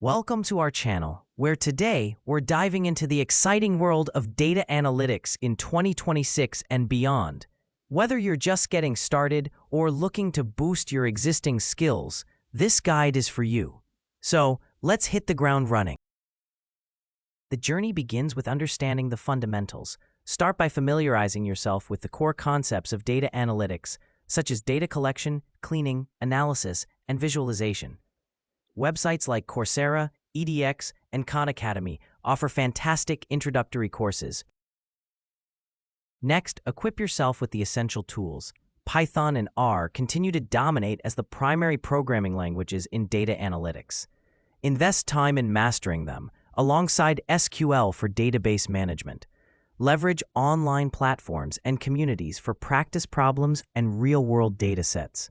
Welcome to our channel, where today we're diving into the exciting world of data analytics in 2026 and beyond. Whether you're just getting started or looking to boost your existing skills, this guide is for you. So, let's hit the ground running. The journey begins with understanding the fundamentals. Start by familiarizing yourself with the core concepts of data analytics, such as data collection, cleaning, analysis, and visualization. Websites like Coursera, edX, and Khan Academy offer fantastic introductory courses. Next, equip yourself with the essential tools. Python and R continue to dominate as the primary programming languages in data analytics. Invest time in mastering them, alongside SQL for database management. Leverage online platforms and communities for practice problems and real-world datasets.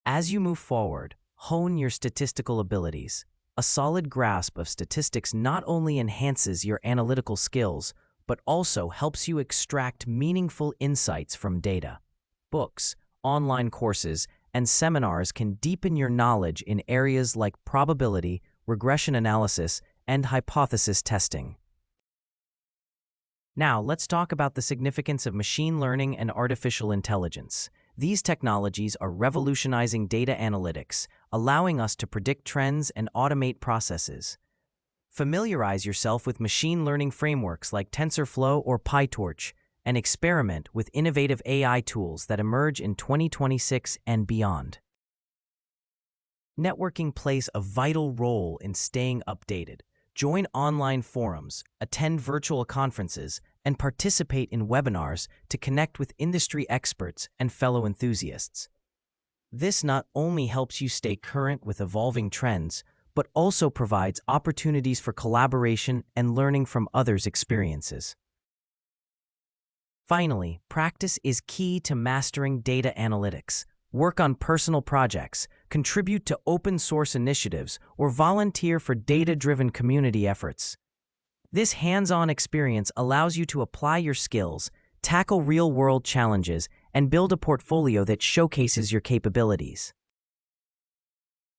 As you move forward, hone your statistical abilities. A solid grasp of statistics not only enhances your analytical skills, but also helps you extract meaningful insights from data. Books, online courses, and seminars can deepen your knowledge in areas like probability, regression analysis, and hypothesis testing. Now, let's talk about the significance of machine learning and artificial intelligence. These technologies are revolutionizing data analytics, allowing us to predict trends and automate processes. Familiarize yourself with machine learning frameworks like TensorFlow or PyTorch, and experiment with innovative AI tools that emerge in 2026 and beyond. Networking plays a vital role in staying updated. Join online forums, attend virtual conferences, and participate in webinars to connect with industry experts and fellow enthusiasts. This not only helps you stay current with evolving trends, but also provides opportunities for collaboration and learning from others' experiences. Finally, practice is key to mastering data analytics. Work on personal projects, contribute to open-source initiatives, or volunteer for data-driven community efforts. This hands-on experience allows you to apply your skills, tackle real-world challenges, and build a portfolio that showcases your capabilities.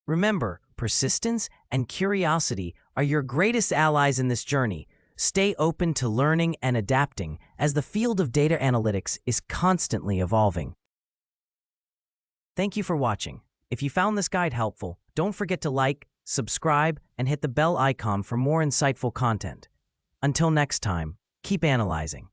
Remember, persistence and curiosity are your greatest allies in this journey. Stay open to learning and adapting, as the field of data analytics is constantly evolving. Thank you for watching. If you found this guide helpful, don't forget to like, subscribe, and hit the bell icon for more insightful content. Until next time, keep analyzing.